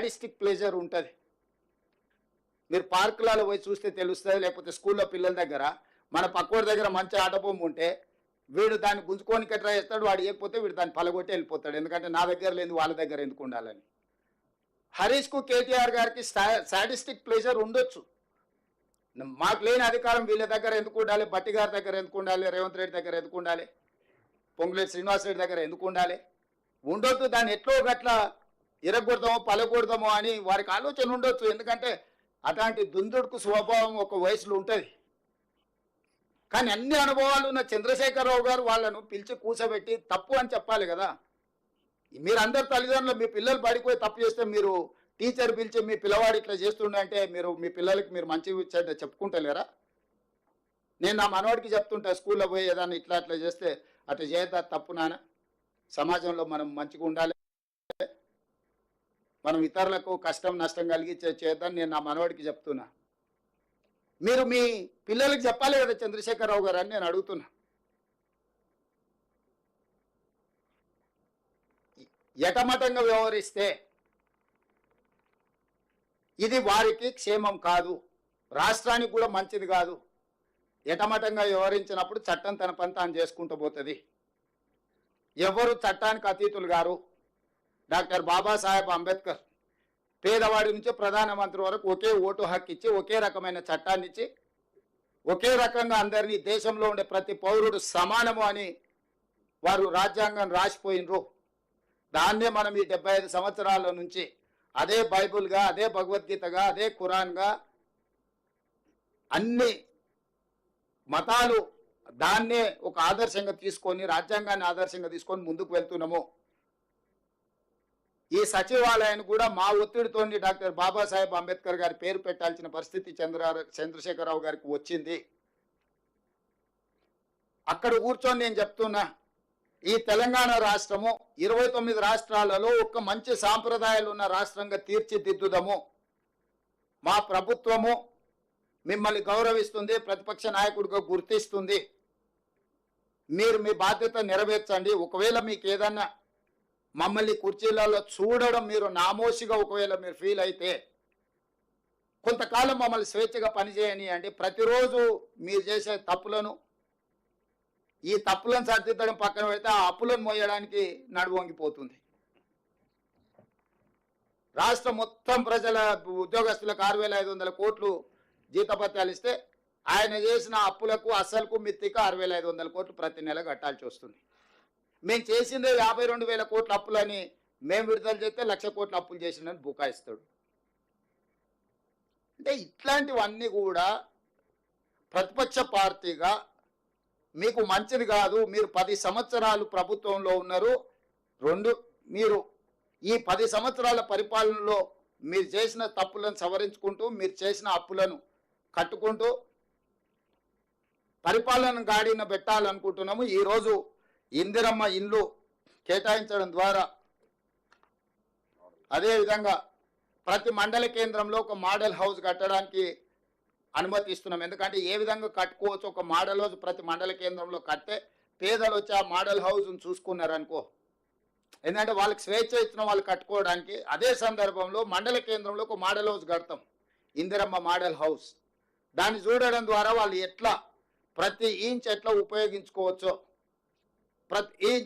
Sadistic pleasure ఉంటుంది. మీరు పార్కులలో పోయి చూస్తే తెలుస్తుంది, లేకపోతే స్కూల్లో పిల్లల దగ్గర మన పక్కోడి దగ్గర మంచి ఆట బొమ్మ ఉంటే వీడు దాన్ని గుంజుకోనికి ట్రై చేస్తాడు, వాడు ఇవ్వకపోతే వీడు దాన్ని పలగొట్టి వెళ్ళిపోతాడు, ఎందుకంటే నా దగ్గర లేదు వాళ్ళ దగ్గర ఎందుకు ఉండాలని. హరీష్కు కేటీఆర్ గారికి సాడిస్టిక్ ప్లెజర్ ఉండొచ్చు. మాకు లేని అధికారం వీళ్ళ దగ్గర ఎందుకు ఉండాలి, బట్టి గారి దగ్గర ఎందుకు ఉండాలి, రేవంత్ రెడ్డి దగ్గర ఎందుకు ఉండాలి, పొంగులేటి శ్రీనివాస్ రెడ్డి దగ్గర ఎందుకు ఉండాలి, ఉండొద్దు. దాన్ని ఎట్లో గట్ల ఇరగొడదామో పలగొడదామో అని వారికి ఆలోచన ఉండొచ్చు. ఎందుకంటే అట్లాంటి దుందుడుకు స్వభావం ఒక వయసులో ఉంటుంది. కానీ అన్ని అనుభవాలు ఉన్న చంద్రశేఖరరావు గారు వాళ్ళను పిలిచి కూర్చోబెట్టి తప్పు అని చెప్పాలి కదా. మీరు అందరు తల్లిదండ్రులు మీ పిల్లలు పడిపోయి తప్పు చేస్తే మీరు టీచర్ పిలిచి మీ పిల్లవాడు ఇట్లా చేస్తుండే మీరు మీ పిల్లలకి మీరు మంచి చెప్పుకుంటలేరా? నేను నా మనవాడికి చెప్తుంటా, స్కూల్లో పోయి ఏదన్నా ఇట్లా అట్లా చేస్తే అట్లా చేద్దా తప్పు నాన్న, సమాజంలో మనం మంచిగా ఉండాలి, మనం ఇతరులకు కష్టం నష్టం కలిగి చేద్దాం నేను నా మనవాడికి చెప్తున్నా. మీరు మీ పిల్లలకి చెప్పాలి కదా చంద్రశేఖరరావు గారు అని నేను అడుగుతున్నా. ఎటమటంగా వ్యవహరిస్తే ఇది వారికి క్షేమం కాదు, రాష్ట్రానికి కూడా మంచిది కాదు. ఎటమటంగా వ్యవహరించినప్పుడు చట్టం తన పని తాను చేసుకుంటూ పోతుంది. ఎవరు చట్టానికి అతీతులు గారు. డాక్టర్ బాబాసాహెబ్ అంబేద్కర్ పేదవాడి నుంచి ప్రధానమంత్రి వరకు ఒకే ఓటు హక్కు ఇచ్చి, ఒకే రకమైన చట్టాన్ని ఇచ్చి, ఒకే రకంగా అందరినీ దేశంలో ఉండే ప్రతి పౌరుడు సమానము అని వారు రాజ్యాంగం రాసిపోయినరు. దాన్నే మనం ఈ 75 సంవత్సరాల నుంచి అదే బైబుల్గా, అదే భగవద్గీతగా, అదే ఖురాన్గా అన్ని మతాలు దాన్నే ఒక ఆదర్శంగా తీసుకొని, రాజ్యాంగాన్ని ఆదర్శంగా తీసుకొని ముందుకు వెళ్తున్నాము. ఈ సచివాలయాన్ని కూడా మా ఒత్తిడితో డాక్టర్ బాబాసాహెబ్ అంబేద్కర్ గారి పేరు పెట్టాల్సిన పరిస్థితి చంద్రశేఖరరావు గారికి వచ్చింది. అక్కడ కూర్చొని నేను చెప్తున్నా, ఈ తెలంగాణ రాష్ట్రము 29 రాష్ట్రాలలో ఒక మంచి సాంప్రదాయాలు ఉన్న రాష్ట్రంగా తీర్చిదిద్దుదాము. మా ప్రభుత్వము మిమ్మల్ని గౌరవిస్తుంది, ప్రతిపక్ష నాయకుడిగా గుర్తిస్తుంది. మీరు మీ బాధ్యత నెరవేర్చండి. ఒకవేళ మీకు ఏదన్నా మమ్మల్ని కుర్చీలలో చూడడం మీరు నామోషిగా ఒకవేళ మీరు ఫీల్ అయితే కొంతకాలం మమ్మల్ని స్వేచ్ఛగా పనిచేయనియండి. ప్రతిరోజు మీరు చేసే తప్పులను, ఈ తప్పులను సరిదిద్దడం పక్కన పెడితే ఆ అప్పులను మోయడానికి నడువొంగిపోతుంది. రాష్ట్రం మొత్తం ప్రజల ఉద్యోగస్తులకు 6,500 కోట్లు జీతభత్యాలు ఇస్తే ఆయన చేసిన అప్పులకు అసలుకు మిత్తిక 6,500 కోట్లు ప్రతి నెల కట్టాల్సి వస్తుంది. మేము చేసిందే 52,000 కోట్ల అప్పులని మేము విడుదల చేస్తే 1,00,000 కోట్ల అప్పులు చేసిందని బుకాయిస్తాడు. అంటే ఇట్లాంటివన్నీ కూడా ప్రతిపక్ష పార్టీగా మీకు మంచిది కాదు. మీరు 10 సంవత్సరాలు ప్రభుత్వంలో ఉన్నారు. మీరు ఈ 10 సంవత్సరాల పరిపాలనలో మీరు చేసిన తప్పులను సవరించుకుంటూ, మీరు చేసిన అప్పులను కట్టుకుంటూ పరిపాలన గాడిన పెట్టాలనుకుంటున్నాము. ఈరోజు ఇందిరమ్మ ఇండ్లు కేటాయించడం ద్వారా, అదేవిధంగా ప్రతి మండల కేంద్రంలో ఒక మోడల్ హౌస్ కట్టడానికి అనుమతి ఇస్తున్నాం. ఎందుకంటే ఏ విధంగా కట్టుకోవచ్చు, ఒక మోడల్ హౌస్ ప్రతి మండల కేంద్రంలో కట్టే పేదలు వచ్చి ఆ మోడల్ హౌస్ను చూసుకున్నారనుకో, ఎందుకంటే వాళ్ళకి స్వేచ్ఛ ఇచ్చిన వాళ్ళు కట్టుకోవడానికి. అదే సందర్భంలో మండల కేంద్రంలో ఒక మోడల్ హౌస్ కడతాం, ఇందిరమ్మ మోడల్ హౌస్. దాన్ని చూడడం ద్వారా వాళ్ళు ఎట్లా ప్రతి ఇంచ్ ఎట్లా ఉపయోగించుకోవచ్చో, ప్రతి ఇంచ్